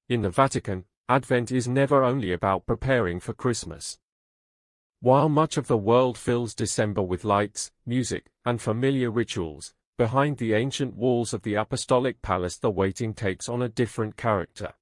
In the Vatican, Advent is never only about preparing for Christmas. While much of the world fills December with lights, music, and familiar rituals, behind the ancient walls of the Apostolic Palace the waiting takes on a different character.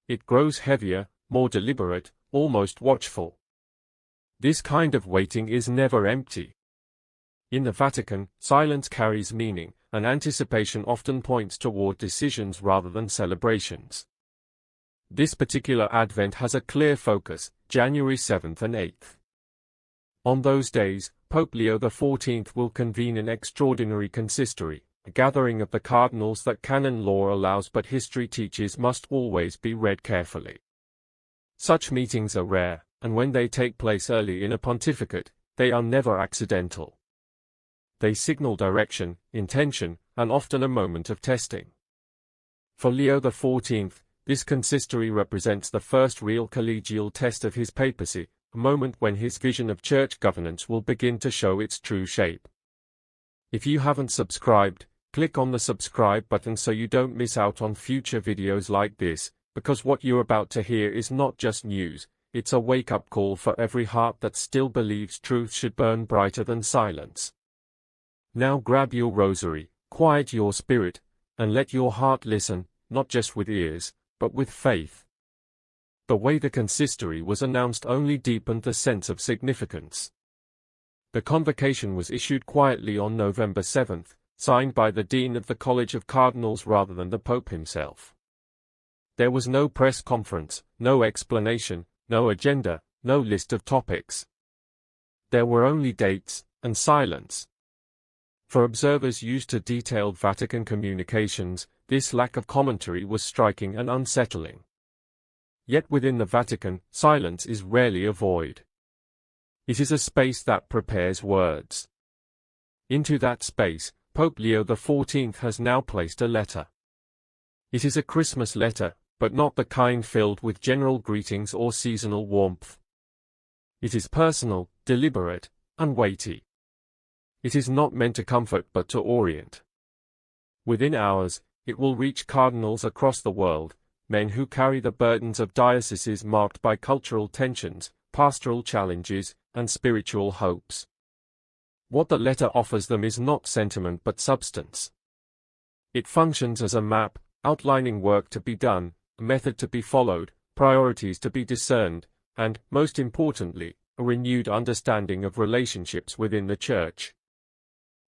It grows heavier, more deliberate, almost watchful. This kind of waiting is never empty. In the Vatican, silence carries meaning, and anticipation often points toward decisions rather than celebrations. This particular Advent has a clear focus, January 7th and 8th. On those days, Pope Leo XIV will convene an extraordinary consistory, a gathering of the cardinals that canon law allows but history teaches must always be read carefully. Such meetings are rare, and when they take place early in a pontificate, they are never accidental. They signal direction, intention, and often a moment of testing. For Leo XIV, this consistory represents the first real collegial test of his papacy, a moment when his vision of church governance will begin to show its true shape. If you haven't subscribed, click on the subscribe button so you don't miss out on future videos like this, because what you're about to hear is not just news, it's a wake-up call for every heart that still believes truth should burn brighter than silence. Now grab your rosary, quiet your spirit, and let your heart listen, not just with ears, but with faith. The way the consistory was announced only deepened the sense of significance. The convocation was issued quietly on November 7th, signed by the Dean of the College of Cardinals rather than the Pope himself. There was no press conference, no explanation, no agenda, no list of topics. There were only dates, and silence. For observers used to detailed Vatican communications, this lack of commentary was striking and unsettling. Yet within the Vatican, silence is rarely a void. It is a space that prepares words. Into that space, Pope Leo XIV has now placed a letter. It is a Christmas letter, but not the kind filled with general greetings or seasonal warmth. It is personal, deliberate, and weighty. It is not meant to comfort but to orient. Within hours, it will reach cardinals across the world, men who carry the burdens of dioceses marked by cultural tensions, pastoral challenges, and spiritual hopes. What the letter offers them is not sentiment but substance. It functions as a map, outlining work to be done, a method to be followed, priorities to be discerned, and, most importantly, a renewed understanding of relationships within the Church.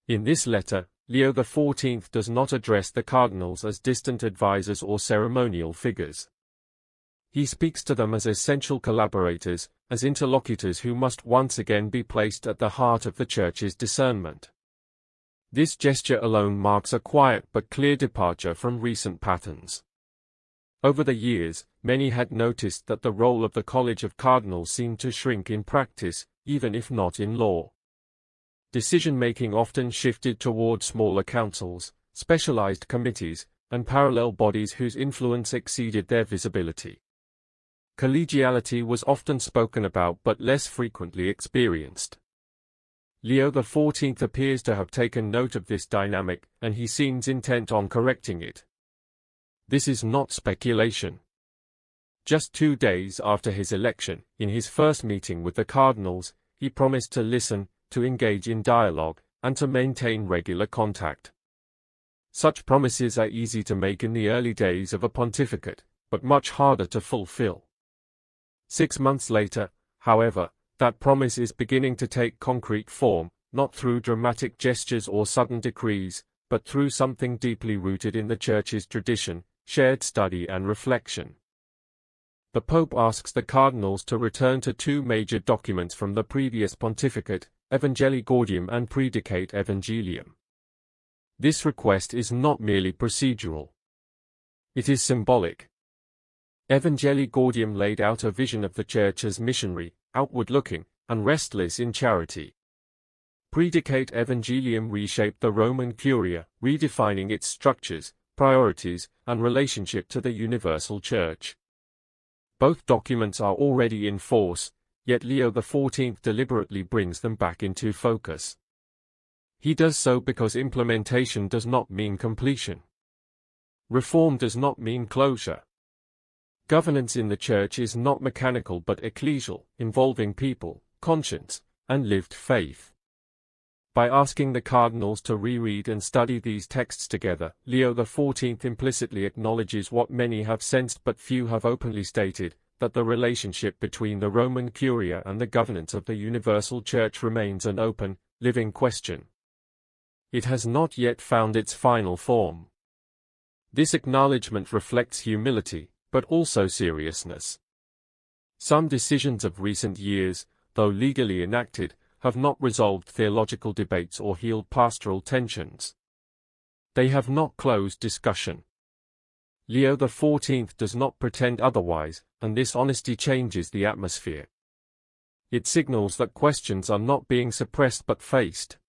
In this letter, Leo XIV does not address the cardinals as distant advisors or ceremonial figures. He speaks to them as essential collaborators, as interlocutors who must once again be placed at the heart of the Church's discernment. This gesture alone marks a quiet but clear departure from recent patterns. Over the years, many had noticed that the role of the College of Cardinals seemed to shrink in practice, even if not in law. Decision-making often shifted toward smaller councils, specialized committees, and parallel bodies whose influence exceeded their visibility. Collegiality was often spoken about but less frequently experienced. Leo XIV appears to have taken note of this dynamic, and he seems intent on correcting it. This is not speculation. Just 2 days after his election, in his first meeting with the cardinals, he promised to listen, to engage in dialogue, and to maintain regular contact. Such promises are easy to make in the early days of a pontificate, but much harder to fulfill. 6 months later, however, that promise is beginning to take concrete form, not through dramatic gestures or sudden decrees, but through something deeply rooted in the Church's tradition, shared study and reflection. The Pope asks the cardinals to return to 2 major documents from the previous pontificate, Evangelii Gaudium and Predicate Evangelium. This request is not merely procedural. It is symbolic. Evangelii Gaudium laid out a vision of the Church as missionary, outward-looking, and restless in charity. Predicate Evangelium reshaped the Roman Curia, redefining its structures, priorities, and relationship to the universal Church. Both documents are already in force, yet Leo XIV deliberately brings them back into focus. He does so because implementation does not mean completion. Reform does not mean closure. Governance in the Church is not mechanical but ecclesial, involving people, conscience, and lived faith. By asking the cardinals to reread and study these texts together, Leo XIV implicitly acknowledges what many have sensed but few have openly stated, that the relationship between the Roman Curia and the governance of the universal Church remains an open, living question. It has not yet found its final form. This acknowledgement reflects humility, but also seriousness. Some decisions of recent years, though legally enacted, have not resolved theological debates or healed pastoral tensions. They have not closed discussion. Leo XIV does not pretend otherwise, and this honesty changes the atmosphere. It signals that questions are not being suppressed but faced.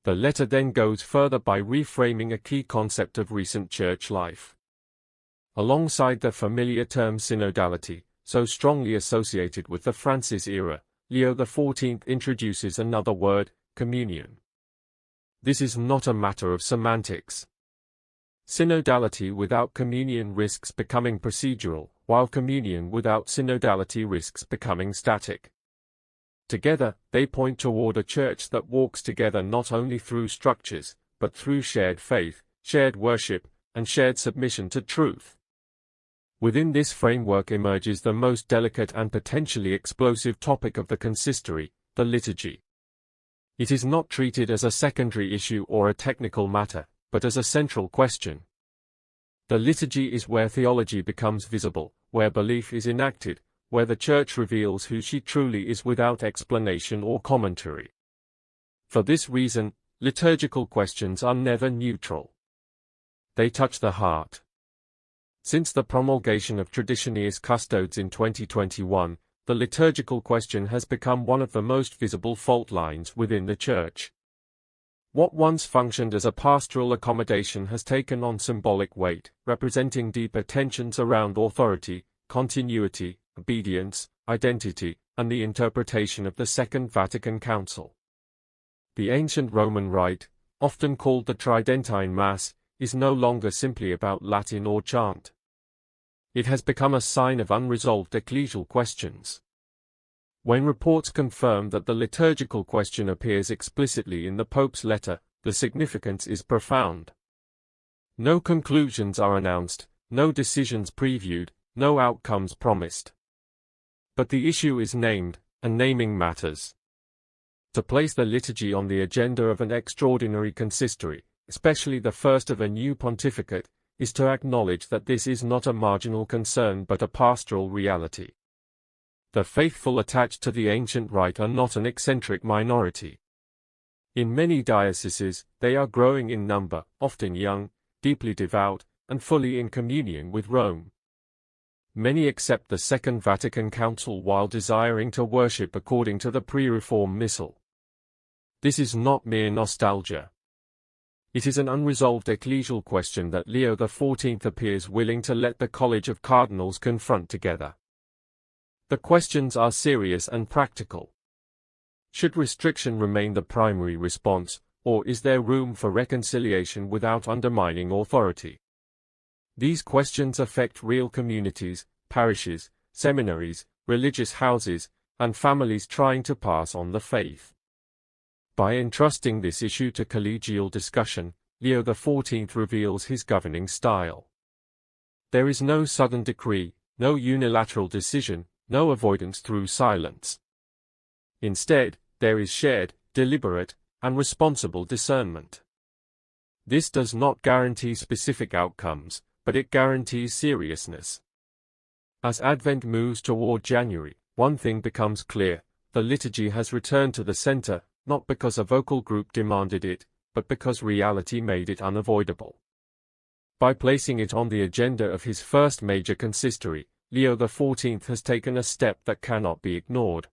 The letter then goes further by reframing a key concept of recent church life. Alongside the familiar term synodality, so strongly associated with the Francis era, Leo XIV introduces another word, communion. This is not a matter of semantics. Synodality without communion risks becoming procedural, while communion without synodality risks becoming static. Together, they point toward a church that walks together not only through structures, but through shared faith, shared worship, and shared submission to truth. Within this framework emerges the most delicate and potentially explosive topic of the consistory, the liturgy. It is not treated as a secondary issue or a technical matter, but as a central question. The liturgy is where theology becomes visible, where belief is enacted, where the Church reveals who she truly is without explanation or commentary. For this reason, liturgical questions are never neutral. They touch the heart. Since the promulgation of Traditionis Custodes in 2021, the liturgical question has become one of the most visible fault lines within the Church. What once functioned as a pastoral accommodation has taken on symbolic weight, representing deeper tensions around authority, continuity, obedience, identity, and the interpretation of the Second Vatican Council. The ancient Roman rite, often called the Tridentine Mass, is no longer simply about Latin or chant. It has become a sign of unresolved ecclesial questions. When reports confirm that the liturgical question appears explicitly in the Pope's letter, the significance is profound. No conclusions are announced, no decisions previewed, no outcomes promised. But the issue is named, and naming matters. To place the liturgy on the agenda of an extraordinary consistory, especially the first of a new pontificate, is to acknowledge that this is not a marginal concern but a pastoral reality. The faithful attached to the ancient rite are not an eccentric minority. In many dioceses, they are growing in number, often young, deeply devout, and fully in communion with Rome. Many accept the Second Vatican Council while desiring to worship according to the pre-reform Missal. This is not mere nostalgia. It is an unresolved ecclesial question that Leo XIV appears willing to let the College of Cardinals confront together. The questions are serious and practical. Should restriction remain the primary response, or is there room for reconciliation without undermining authority? These questions affect real communities, parishes, seminaries, religious houses, and families trying to pass on the faith. By entrusting this issue to collegial discussion, Leo XIV reveals his governing style. There is no sudden decree, no unilateral decision, no avoidance through silence. Instead, there is shared, deliberate, and responsible discernment. This does not guarantee specific outcomes, but it guarantees seriousness. As Advent moves toward January, one thing becomes clear: the liturgy has returned to the center, not because a vocal group demanded it, but because reality made it unavoidable. By placing it on the agenda of his first major consistory, Leo XIV has taken a step that cannot be ignored.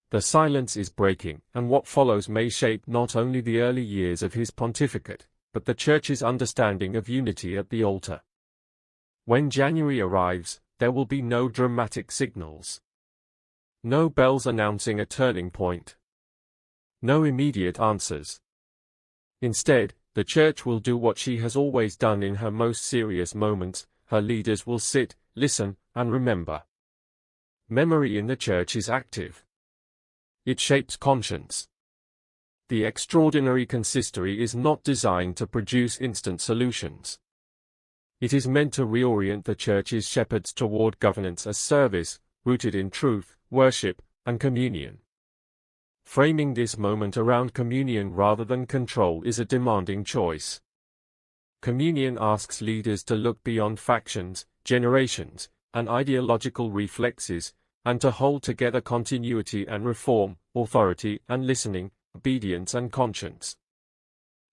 The silence is breaking, and what follows may shape not only the early years of his pontificate, but the Church's understanding of unity at the altar. When January arrives, there will be no dramatic signals. No bells announcing a turning point. No immediate answers. Instead, the Church will do what she has always done in her most serious moments: her leaders will sit, listen, and remember. Memory in the Church is active. It shapes conscience. The extraordinary consistory is not designed to produce instant solutions. It is meant to reorient the Church's shepherds toward governance as service, rooted in truth, worship, and communion. Framing this moment around communion rather than control is a demanding choice. Communion asks leaders to look beyond factions, generations, and ideological reflexes, and to hold together continuity and reform, authority and listening, obedience and conscience.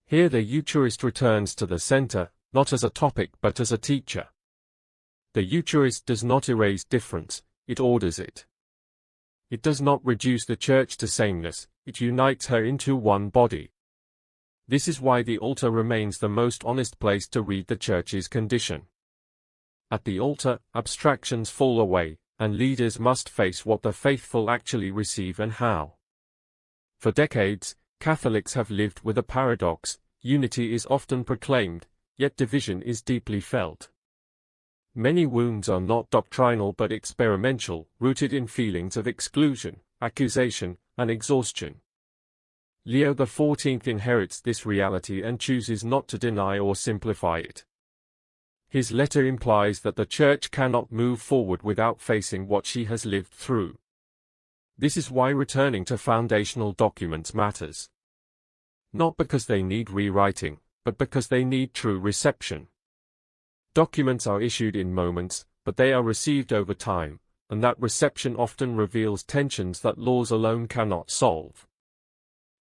Here the Eucharist returns to the center, not as a topic but as a teacher. The Eucharist does not erase difference, it orders it. It does not reduce the Church to sameness, it unites her into one body. This is why the altar remains the most honest place to read the Church's condition. At the altar, abstractions fall away, and leaders must face what the faithful actually receive and how. For decades, Catholics have lived with a paradox: unity is often proclaimed, yet division is deeply felt. Many wounds are not doctrinal but experimental, rooted in feelings of exclusion, accusation, and exhaustion. Leo XIV inherits this reality and chooses not to deny or simplify it. His letter implies that the Church cannot move forward without facing what she has lived through. This is why returning to foundational documents matters. Not because they need rewriting, but because they need true reception. Documents are issued in moments, but they are received over time, and that reception often reveals tensions that laws alone cannot solve.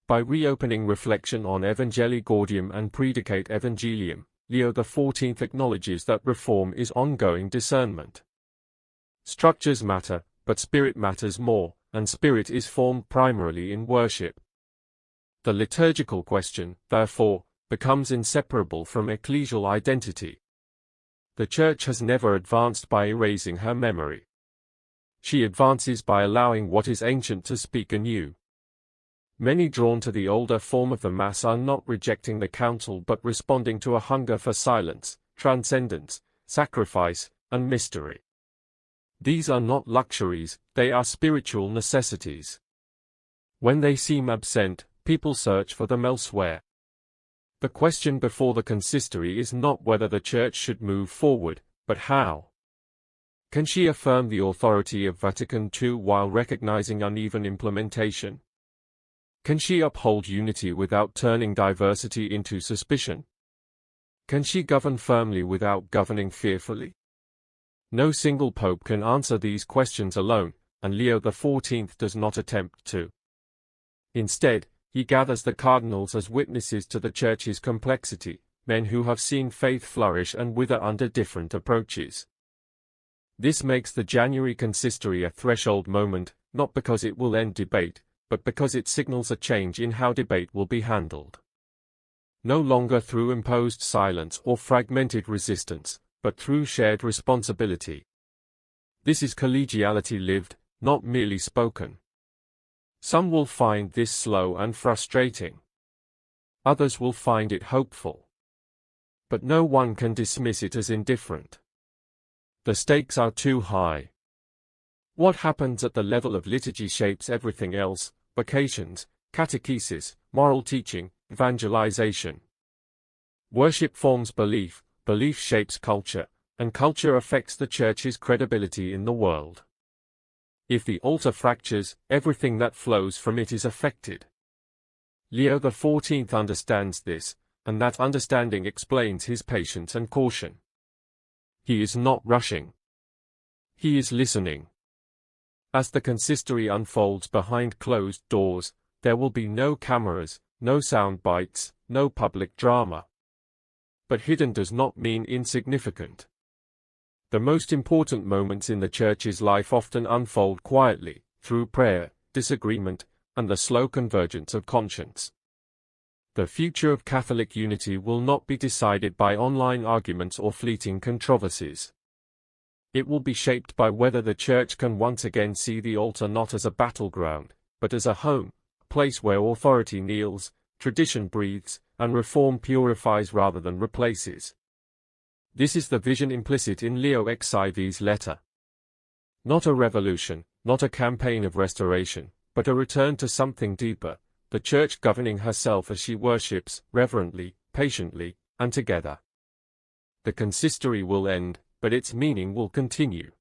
By reopening reflection on Evangelii Gaudium and Predicate Evangelium, Leo XIV acknowledges that reform is ongoing discernment. Structures matter, but spirit matters more, and spirit is formed primarily in worship. The liturgical question, therefore, becomes inseparable from ecclesial identity. The Church has never advanced by erasing her memory. She advances by allowing what is ancient to speak anew. Many drawn to the older form of the Mass are not rejecting the counsel but responding to a hunger for silence, transcendence, sacrifice, and mystery. These are not luxuries, they are spiritual necessities. When they seem absent, people search for them elsewhere. The question before the consistory is not whether the Church should move forward, but how. Can she affirm the authority of Vatican II while recognizing uneven implementation? Can she uphold unity without turning diversity into suspicion? Can she govern firmly without governing fearfully? No single pope can answer these questions alone, and Leo XIV does not attempt to. Instead, he gathers the cardinals as witnesses to the Church's complexity, men who have seen faith flourish and wither under different approaches. This makes the January consistory a threshold moment, not because it will end debate, but because it signals a change in how debate will be handled. No longer through imposed silence or fragmented resistance, but through shared responsibility. This is collegiality lived, not merely spoken. Some will find this slow and frustrating. Others will find it hopeful. But no one can dismiss it as indifferent. The stakes are too high. What happens at the level of liturgy shapes everything else: vocations, catechesis, moral teaching, evangelization. Worship forms belief, belief shapes culture, and culture affects the Church's credibility in the world. If the altar fractures, everything that flows from it is affected. Leo XIV understands this, and that understanding explains his patience and caution. He is not rushing. He is listening. As the consistory unfolds behind closed doors, there will be no cameras, no sound bites, no public drama. But hidden does not mean insignificant. The most important moments in the Church's life often unfold quietly, through prayer, disagreement, and the slow convergence of conscience. The future of Catholic unity will not be decided by online arguments or fleeting controversies. It will be shaped by whether the Church can once again see the altar not as a battleground, but as a home, a place where authority kneels, tradition breathes, and reform purifies rather than replaces. This is the vision implicit in Leo XIV's letter. Not a revolution, not a campaign of restoration, but a return to something deeper, the Church governing herself as she worships, reverently, patiently, and together. The consistory will end, but its meaning will continue.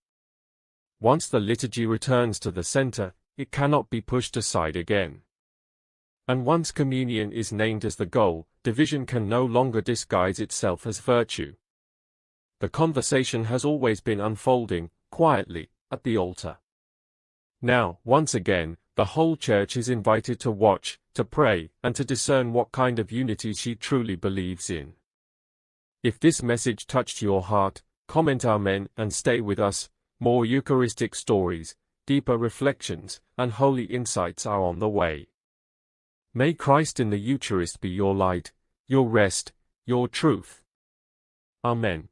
Once the liturgy returns to the center, it cannot be pushed aside again. And once communion is named as the goal, division can no longer disguise itself as virtue. The conversation has always been unfolding, quietly, at the altar. Now, once again, the whole Church is invited to watch, to pray, and to discern what kind of unity she truly believes in. If this message touched your heart, comment Amen and stay with us. More Eucharistic stories, deeper reflections, and holy insights are on the way. May Christ in the Eucharist be your light, your rest, your truth. Amen.